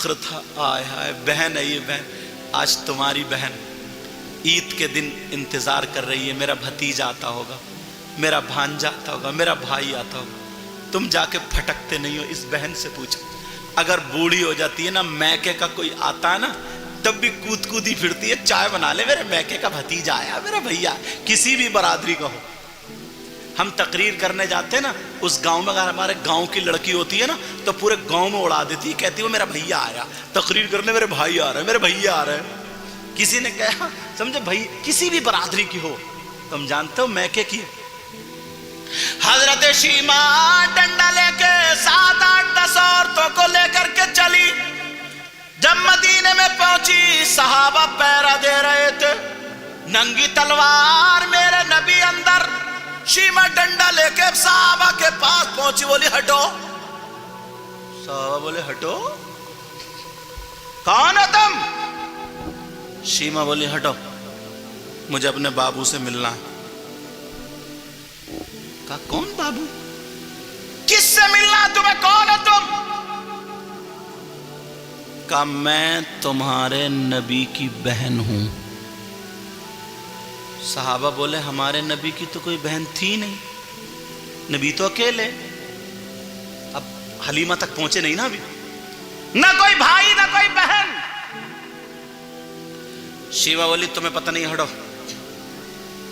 फख्र था। आय हाय, बहन है ये बहन, आज तुम्हारी बहन ईद के दिन इंतजार कर रही है, मेरा भतीजा आता होगा, मेरा भांजा आता होगा, मेरा भाई आता होगा। तुम जाके फटकते नहीं हो। इस बहन से पूछो, अगर बूढ़ी हो जाती है ना, मैके का कोई आता है ना, तब भी कूद कूदी फिरती है, चाय बना ले, मेरे मैके का भतीजा आया, मेरा भैया, किसी भी बरादरी का हो। हम तकरीर करने जाते हैं ना, उस गांव में अगर हमारे गांव की लड़की होती है ना, तो पूरे गांव में उड़ा देती है, कहती है वो मेरा भैया आया तकरीर करने, मेरे भाई आ रहे हैं, मेरे भैया आ रहे हैं। किसी ने कहा, समझे भाई, किसी भी बरादरी की हो, तुम जानते हो मैके की। हजरत शीमा डंडा लेके 7-8-10 औरतों को लेकर के चली। जब मदीने में पहुंची, सहाबा पहरा दे रहे थे, नंगी तलवार मेरे नबी अंदर। शीमा डंडा लेके सहाबा के पास पहुंची, बोली हटो। सहाबा बोले हटो, कौन हो तुम? शीमा बोली हटो, मुझे अपने बाबू से मिलना है। कहा कौन बाबू? किससे मिलना तुम्हें, कौन हो तुम? कहा मैं तुम्हारे नबी की बहन हूं। सहाबा बोले हमारे नबी की तो कोई बहन थी नहीं, नबी तो अकेले। अब हलीमा तक पहुंचे नहीं ना अभी, ना कोई भाई ना कोई बहन। शीमा बोली तुम्हें पता नहीं, हटो।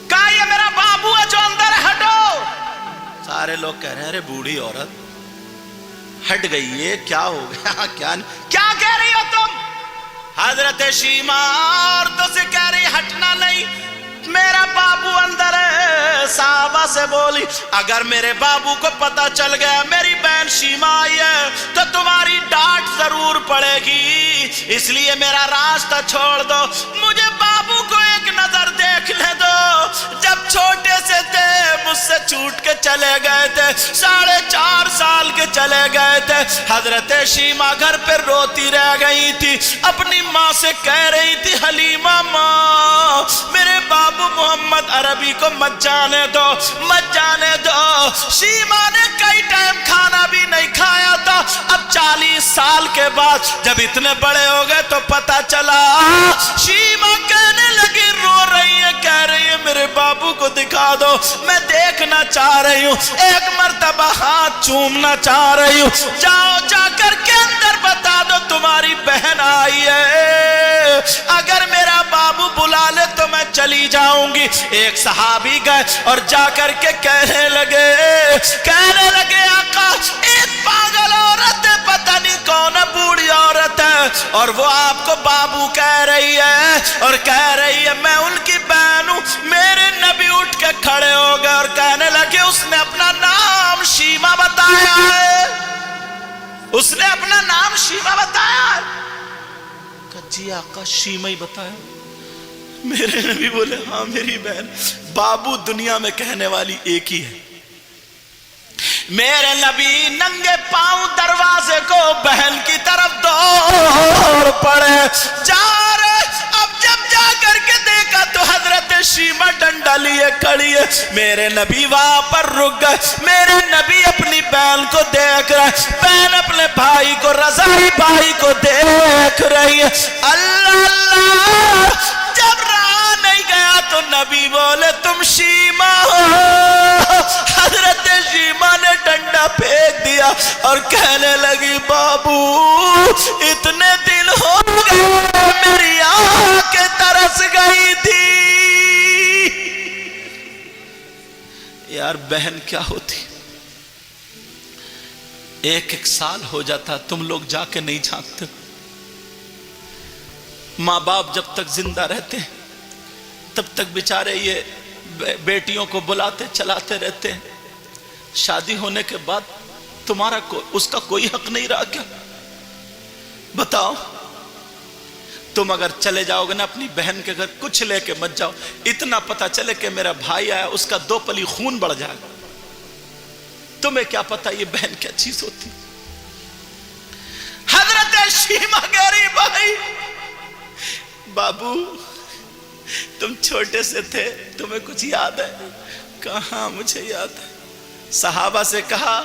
कहा ये मेरा बाबू है जो अंदर है, हटो। सारे लोग कह रहे हैं अरे बूढ़ी औरत हट गई, ये क्या हो गया, क्या कह रही हो तुम? हजरत शीमा औरतों से कह रही हटना नहीं, मेरा बाबू अंदर है। साहबा से बोली अगर मेरे बाबू को पता चल गया मेरी बहन शीमा आई है तो तुम्हारी डांट जरूर पड़ेगी, इसलिए मेरा रास्ता छोड़ दो, मुझे बाबू को एक नजर देखने दो। जब छोटे से थे मुझसे छूट के चले गए थे, 4.5 साल के चले गए थे। हजरत शीमा घर पे रोती रह गई थी, अपनी माँ से कह रही थी हलीमा माँ मेरे बाबू मोहम्मद अरबी को मत जाने दो, मत जाने दो। शीमा ने कई टाइम खाना भी नहीं खाया था। अब 40 साल के बाद जब इतने बड़े हो गए तो पता चला, शीमा कहने लगी, रो रही है, कह रही है मेरे बाबू को दिखा दो, मैं देखना चाह रही हूँ, एक मर्तबा हाथ चूमना चाह रही हूँ, जाओ जाकर के अंदर बता दो तुम्हारी बहन आई है, अगर मेरा बाबू बुला ले तो मैं चली जाऊंगी। एक सहाबी गए और जाकर के कहने लगे आका एक पागल औरत है, पता नहीं कौन बूढ़ी औरत है, और वो आपको बाबू कह रही है और कह रही है मैं उनकी बहन हूं। मेरे नबी उठ के खड़े हो गए और कहने लगे उसने अपना नाम शीमा बताया है, उसने अपना नाम शीमा बताया है। जी आका शीमा ही बताया। मेरे नबी बोले हाँ मेरी बहन, बाबू दुनिया में कहने वाली एक ही है। मेरे नबी नंगे पांव दरवाजे को बहन की तरफ दौड़ पड़े जा रहे। अब जब जा करके देखा तो हजरत शीमा डंडा लिए खड़ी है। मेरे नबी वहां पर रुक गए। मेरे नबी अपनी बहन को देख रहे, बहन अपने भाई को, रज़ाई भाई को देख रही है। अल्लाह अल्लाह, जब रहा नहीं गया तो नबी बोले तुम शीमा हो। हजरत शीमा ने डंडा फेंक दिया और कहने लगी बाबू इतने दिन हो गए मेरी आंखें तरस गई थी। यार बहन क्या होती, एक साल हो जाता, तुम लोग जाके नहीं झांकते। माँ बाप जब तक जिंदा रहते हैं तब तक बेचारे ये बेटियों को बुलाते चलाते रहते हैं। शादी होने के बाद तुम्हारा उसका कोई हक नहीं रहा क्या? बताओ, तुम अगर चले जाओगे ना अपनी बहन के घर, कुछ लेके मत जाओ, इतना पता चले कि मेरा भाई आया उसका 2 पली खून बढ़ जाएगा। तुम्हें क्या पता ये बहन क्या चीज होती। हजरत शीमा कह रही भाई बाबू तुम छोटे से थे, तुम्हें कुछ याद है? कहाँ मुझे याद है। सहाबा से कहा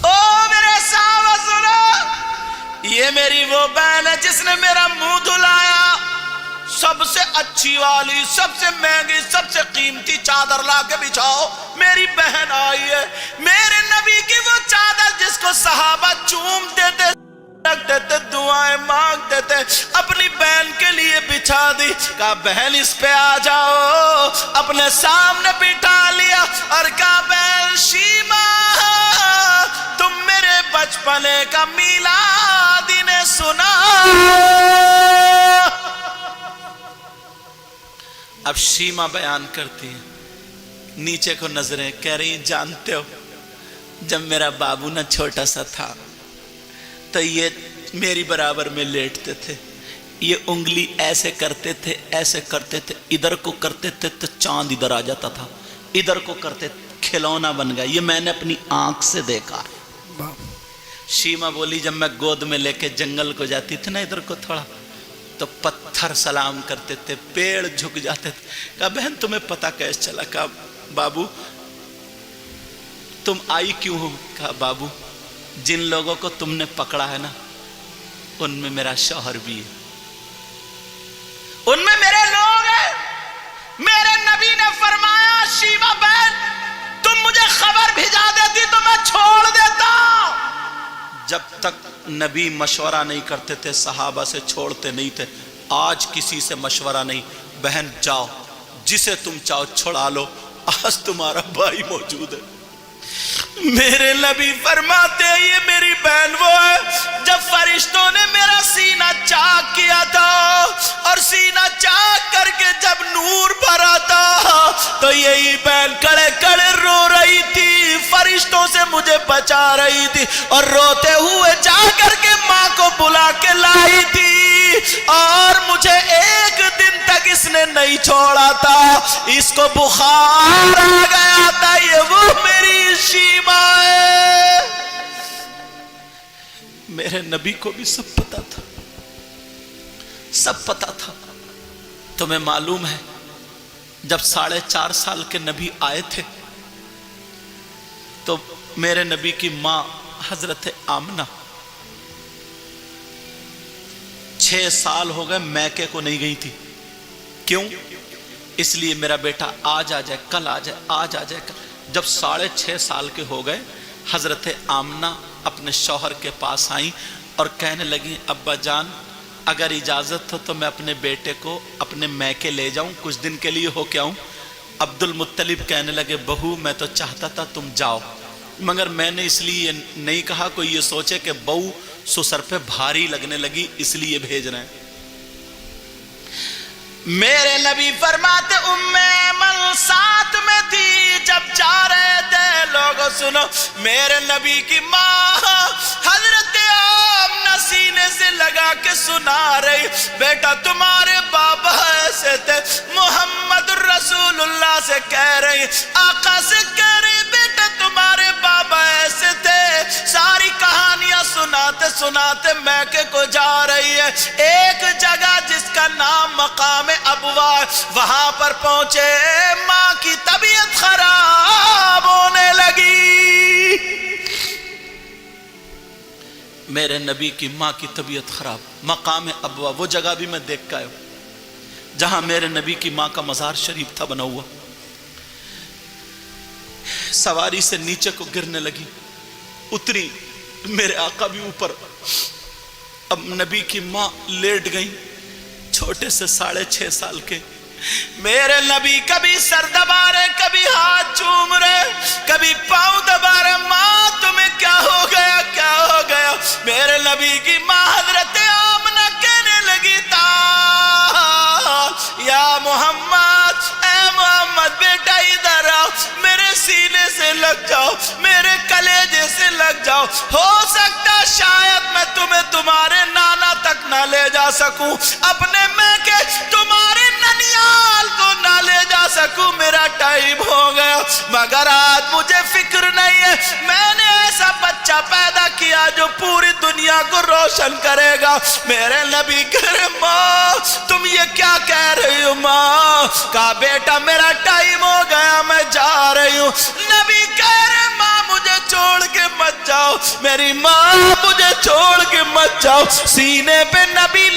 ओ मेरे साहबा सुनो, ये मेरी वो बहन है किसने मेरा मुंह धुलाया? सबसे अच्छी वाली, सबसे महंगी, सबसे कीमती चादर लाके बिछाओ। मेरी बहन आई है, मेरे नबी की वो चादर जिसको सहाबा चूम देते, रख देते, दुआएं मांगते थे, अपनी बहन के लिए बिछा दी। कहा बहन इस पे आ जाओ, अपने सामने बिठा लिया और कहा बहन शीमा, तुम मेरे बचपने का मिलाद इन्हें सुना। अब शीमा बयान करती है, नीचे को नजरें, कह रही जानते हो जब मेरा बाबू ना छोटा सा था तो ये मेरी बराबर में लेटते थे, ये उंगली ऐसे करते थे, ऐसे करते थे, इधर को करते थे तो चांद इधर आ जाता था, इधर को करते खिलौना बन गया, ये मैंने अपनी आंख से देखा। शीमा बोली जब मैं गोद में लेके जंगल को जाती थी ना इधर को थोड़ा, तो पत्थर सलाम करते थे, पेड़ झुक जाते थे। कहा बहन तुम्हें पता कैसे चला? कहा बाबू तुम आई क्यों हो? कहा बाबू जिन लोगों को तुमने पकड़ा है ना उनमें मेरा शौहर भी है, उनमें मेरे लोग हैं। मेरे नबी ने फरमाया शीमा बहन तुम मुझे खबर भिजा देती तो मैं छोड़ देता। जब तक नबी मशवरा नहीं करते थे सहाबा से छोड़ते नहीं थे। आज किसी से मशवरा नहीं, बहन जाओ जिसे तुम चाहो छुड़ा लो, आज तुम्हारा भाई मौजूद है। मेरे नबी फरमाते हैं ये मेरी बहन वो है जब फरिश्तों ने मेरा सीना चाक किया था और सीना चाक करके जब नूर भरा था तो यही बहन कड़े कड़े रो रही थी, फरिश्तों से मुझे बचा रही थी और रोते हुए जा करके माँ को बुला के लाई थी और मुझे एक दिन तक इसने नहीं छोड़ा था, इसको बुखार आ गया था। ये वो मेरी शीमा है। मेरे नबी को भी सब पता था, सब पता था। तुम्हें मालूम है जब 4.5 साल के नबी आए थे तो मेरे नबी की मां हजरत आमना 6 साल हो गए मैके को नहीं गई थी। क्यों? इसलिए मेरा बेटा आज आ जाए, कल आ जाए, आज आ जाए कल। जब 6.5 साल के हो गए हजरत आमना अपने शौहर के पास आई और कहने लगी अब्बा जान अगर इजाजत हो तो मैं अपने बेटे को अपने मैके ले जाऊं, कुछ दिन के लिए हो के आऊं। अब्दुल मुत्तलिब कहने लगे बहू मैं तो चाहता था तुम जाओ, मगर मैंने इसलिए नहीं कहा कोई ये सोचे कि बहू ससुर पे भारी लगने लगी इसलिए भेज रहे हैं। मेरे नबी फरमाते उम्मे मन साथ में थी जब जा रहे थे। लोगों सुनो, मेरे नबी की माँ हजरत आमना सीने से लगा के सुना रही, बेटा तुम्हारे बाबा ऐसे थे। मोहम्मद रसूलुल्लाह से कह रही, आका से कह रही, बेटा तुम्हारे बाबा ऐसे थे। सारी कहानियां सुनाते सुनाते मैके को जा रही है। एक जगह जिसका नाम मकाम अबवा, वहां पर पहुंचे, मां की तबीयत खराब होने लगी। मेरे नबी की मां की तबीयत खराब, मकाम अबवा वो जगह भी मैं देख के आया जहां मेरे नबी की मां का मजार शरीफ था बना हुआ। सवारी से नीचे को गिरने लगी, उतरी, मेरे आका भी ऊपर। अब नबी की मां लेट गई, छोटे से 6.5 साल के। मेरे नबी कभी सर दबा रहे, कभी हाथ चूम रहे, कभी पांव दबा रहे। मां तुम्हें क्या हो गया, क्या हो गया? मेरे नबी की मां हजरत आमना कहने लगी था या मोहम्मद, ए मोहम्मद बेटा इधर आओ, मेरे सीने से लग जाओ, मेरे कलेजे से लग जाओ। हो सकता शायद मैं तुम्हें तुम्हारे नाना तक ना ले जा सकूं, अपने मैके तुम्हारे ननियाल को ना ले जा सकूं, मेरा टाइम हो गया। मगर आज मुझे फिक्र नहीं है, मैंने ऐसा बच्चा पैदा किया जो पूरी दुनिया को रोशन करेगा। मेरे नबी कह रहे, माँ तुम ये क्या कह रही हो? माँ कहा बेटा मेरा टाइम हो गया, मैं जा रही हूँ। नबी कह रहे, माँ मुझे छोड़ के मत जाओ, मेरी माँ मुझे छोड़ के मत जाओ। सीने पे नबी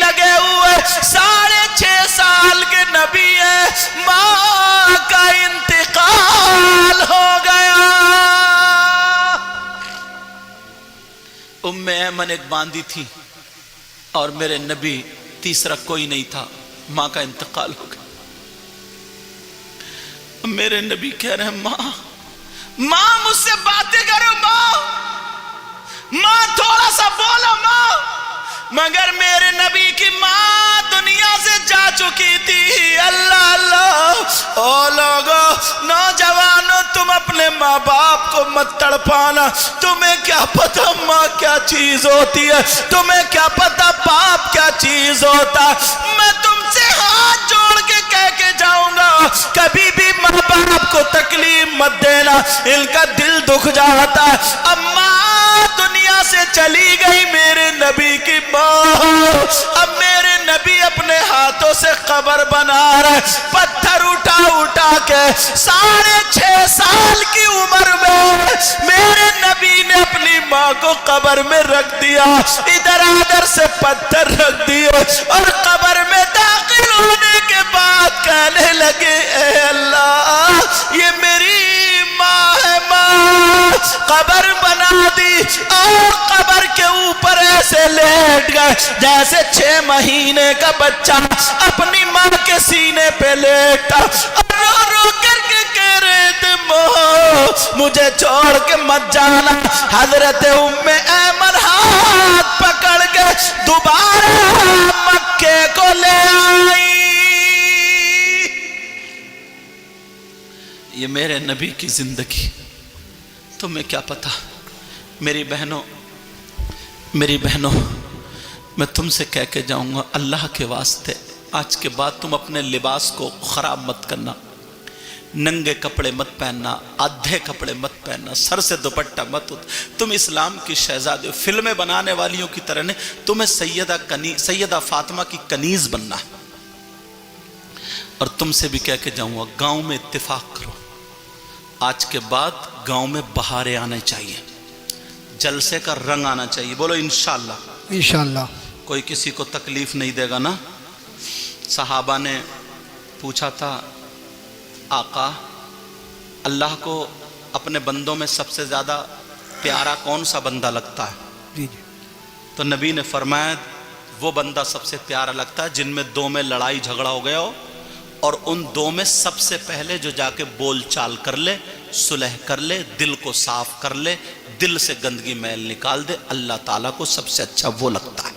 6.5 سال کے نبی ہیں، ماں کا انتقال ہو گیا۔ ام ایمن ایک باندھی تھی اور میرے نبی تیسرا کوئی نہیں تھا، ماں کا انتقال ہو گیا۔ میرے نبی کہہ رہے ہیں ماں مجھ سے باتیں کرو، ماں تھوڑا سا بولو ماں۔ مگر میرے نبی کی ماں دنیا سے جا چکی تھی۔ اللہ اللہ، او لوگو نوجوانوں، تم اپنے ماں باپ کو مت تڑپانا۔ تمہیں کیا پتا ماں کیا چیز ہوتی ہے، تمہیں کیا پتا باپ کیا چیز ہوتا ہے۔ میں تم سے ہاتھ جوڑ کے کہہ کے جاؤں گا، کبھی بھی ماں باپ کو تکلیف مت دینا، ان کا دل دکھ جاتا ہے۔ اب ماں دنیا سے چلی گئی، میرے نبی کی ماں، اب میرے نبی اپنے ہاتھوں سے قبر بنا رہے، پتھر اٹھا اٹھا کے 6.5 سال کی عمر میں میرے نبی نے اپنی ماں کو قبر میں رکھ دیا، ادھر ادھر سے پتھر رکھ دیے، اور قبر میں داخل ہونے کے بعد کہنے لگے اے اللہ یہ میری ماں ہے، ماں قبر بنا دی، اور قبر کے اوپر ایسے لیٹ گئے جیسے 6 مہینے کا بچہ اپنی ماں کے سینے پہ لیٹا، اور رو رو کر کے کہہ رہے تھے ماں مجھے چھوڑ کے مت جانا۔ حضرت ام ایمن ہاتھ پکڑ کے دوبارہ مکے کو لے آئی۔ یہ میرے نبی کی زندگی، تمہیں کیا پتا۔ میری بہنوں، میں تم سے کہہ کے جاؤں گا، اللہ کے واسطے آج کے بعد تم اپنے لباس کو خراب مت کرنا، ننگے کپڑے مت پہننا، آدھے کپڑے مت پہننا، سر سے دوپٹہ مت۔ تم اسلام کی شہزادی، فلمیں بنانے والیوں کی طرح نہیں، تمہیں سیدہ فاطمہ کی کنیز بننا ہے۔ اور تم سے بھی کہہ کے جاؤں گا، گاؤں میں اتفاق کرو، آج کے بعد گاؤں میں بہاریں آنے چاہیے، جلسے کا رنگ آنا چاہیے، بولو انشاءاللہ۔ انشاءاللہ۔ کوئی کسی کو تکلیف نہیں دے گا نا۔ صحابہ نے پوچھا تھا آقا اللہ کو اپنے بندوں میں سب سے زیادہ پیارا کون سا بندہ لگتا ہے؟ جی تو نبی نے فرمایا وہ بندہ سب سے پیارا لگتا ہے جن میں 2 میں لڑائی جھگڑا ہو گیا ہو، اور ان 2 میں سب سے پہلے جو جا کے بول چال کر لے، صلح کر لے، دل کو صاف کر لے، دل سے گندگی میل نکال دے، اللہ تعالیٰ کو سب سے اچھا وہ لگتا ہے۔